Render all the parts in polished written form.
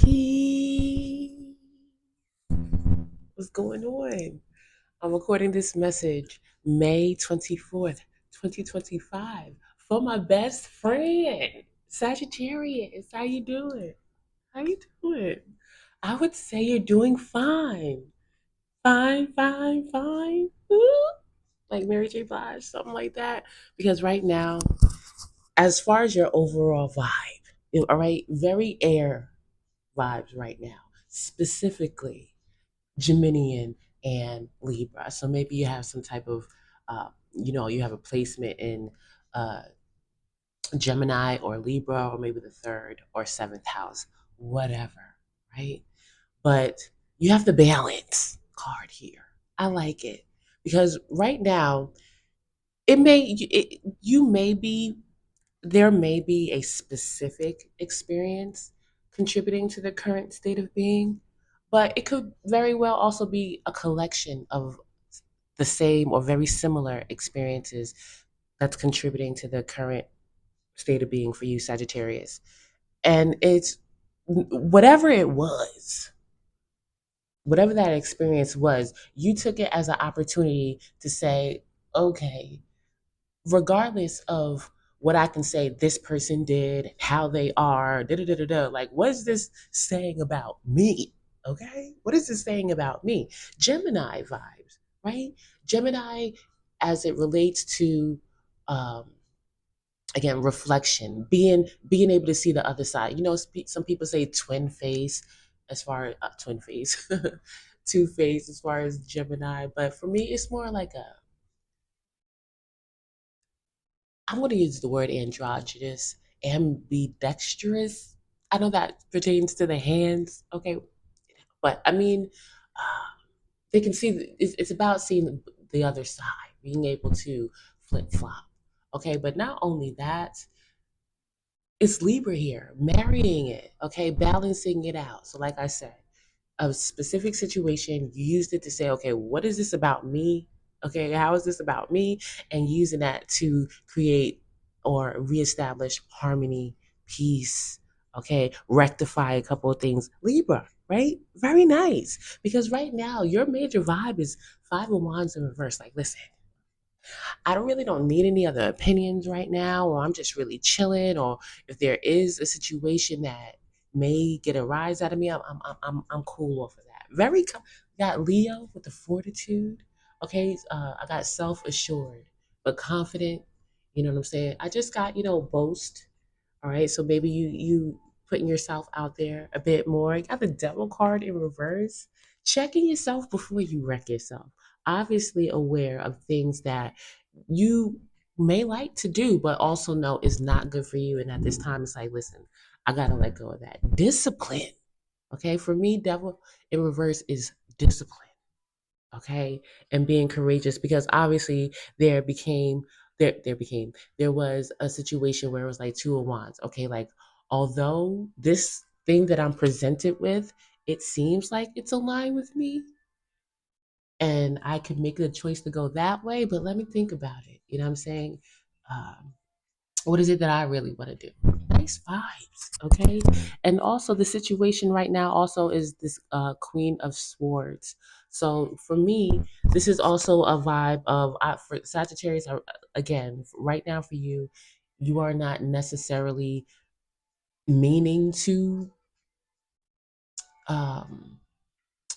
P. What's going on? I'm recording this message May 24th, 2025 for my best friend, Sagittarius. How you doing? How you doing? I would say you're doing fine. Fine, fine, fine. Ooh. Like Mary J. Blige, something like that. Because right now, as far as your overall vibe, all right, very air vibes right now, specifically Geminian and Libra. So maybe you have some type of, you have a placement in uh, Gemini or Libra, or maybe the third or seventh house, whatever, right? But you have the balance card here. I like it because right now you may be there may be a specific experience contributing to the current state of being, but it could very well also be a collection of the same or very similar experiences that's contributing to the current state of being for you, Sagittarius. And it's whatever it was, whatever that experience was, you took it as an opportunity to say, okay, regardless of what I can say this person did, how they are, da da da da da, like, what is this saying about me? Okay? What is this saying about me? Gemini vibes, right? Gemini, as it relates to, um, again, reflection, being able to see the other side. Some people say twin face, as far as twin face, two face, as far as Gemini, but for me, it's more like a I'm going to use the word androgynous, ambidextrous. I know that pertains to the hands, okay, but I mean, uh, they can see. It's about seeing the other side, being able to flip flop, okay. But not only that, it's Libra here, marrying it, okay, balancing it out. So, like I said, a specific situation, you used it to say, okay, what is this about me? Okay, how is this about me? And using that to create or reestablish harmony, peace, okay, rectify a couple of things. Libra, right? Very nice. Because right now, your major vibe is Five of Wands in reverse. Like, listen, I don't need any other opinions right now, or I'm just really chilling, or if there is a situation that may get a rise out of me, I'm cool off of that. Got Leo with the fortitude. Okay, I got self assured but confident. You know what I'm saying? I just got boast. All right, so maybe you putting yourself out there a bit more. You got the devil card in reverse. Checking yourself before you wreck yourself. Obviously aware of things that you may like to do, but also know is not good for you. And at this time, it's like, listen, I gotta let go of that. Discipline. Okay. For me, devil in reverse is discipline. Okay. And being courageous because obviously there was a situation where it was like two of wands. Okay, like although this thing that I'm presented with, it seems like it's aligned with me and I could make the choice to go that way, but let me think about it. You know what I'm saying? Um, what is it that I really want to do? Nice vibes, okay? And also, the situation right now also is this Queen of Swords. So for me, this is also a vibe of for Sagittarius. Again, right now for you, you are not necessarily meaning to um,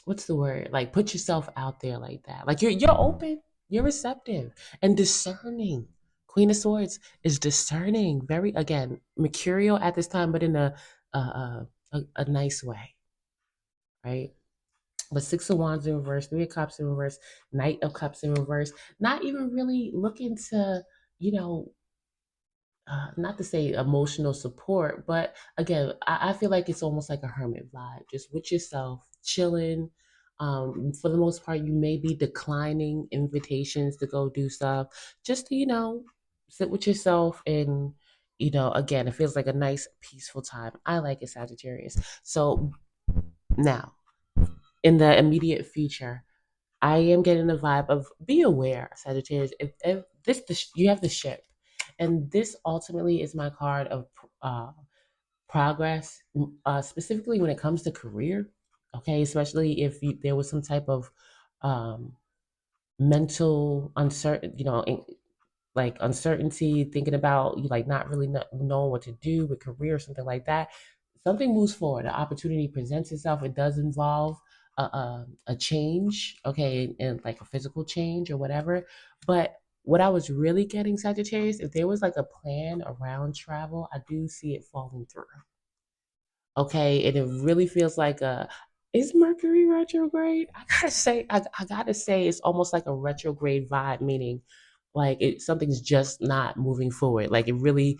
what's the word? Like put yourself out there like that. Like you're open, you're receptive and discerning. Queen of Swords is discerning, very again mercurial at this time, but in a nice way, right? But Six of Wands in reverse, Three of Cups in reverse, Knight of Cups in reverse. Not even really looking to, you know, not to say emotional support, but again, I feel like it's almost like a hermit vibe, just with yourself, chilling. For the most part, you may be declining invitations to go do stuff, just to, sit with yourself and, again, it feels like a nice, peaceful time. I like it, Sagittarius. So now, in the immediate future, I am getting the vibe of be aware, Sagittarius. If you have the ship, and this ultimately is my card of uh, progress, specifically when it comes to career. Okay, especially if there was some type of um, mental uncertain, like uncertainty, thinking about you like not really knowing what to do with career or something like that. Something moves forward, an opportunity presents itself. It does involve a change, okay, and like a physical change or whatever. But what I was really getting, Sagittarius, if there was like a plan around travel, I do see it falling through. Okay, and it really feels like a is Mercury retrograde? I gotta say it's almost like a retrograde vibe, meaning like something's just not moving forward. Like it really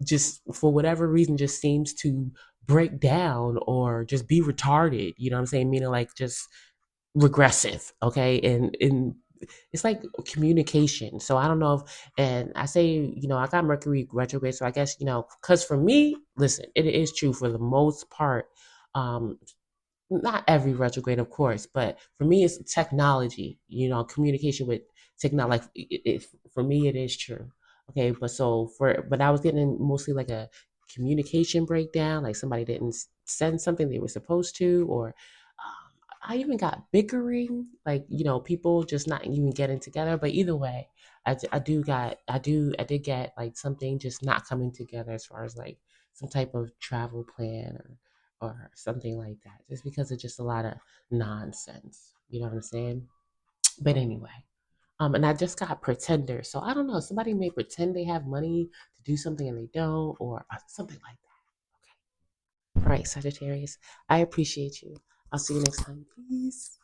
just for whatever reason just seems to break down or just be retarded. You know what I'm saying? Meaning like just regressive. Okay, and it's like communication. So I don't know if, and I say, I got Mercury retrograde. So I guess, because for me, listen, it is true for the most part. Um, Not every retrograde, of course, but for me, it's technology, communication with technology. Like for me, it is true. Okay. But I was getting mostly like a communication breakdown, like somebody didn't send something they were supposed to, or I even got bickering, like, people just not even getting together. But either way, I did get like something just not coming together as far as like some type of travel plan or something like that, just because it's just a lot of nonsense. You know what I'm saying? But anyway, and I just got pretender. So I don't know. Somebody may pretend they have money to do something and they don't, or something like that. Okay. All right, Sagittarius. I appreciate you. I'll see you next time. Peace.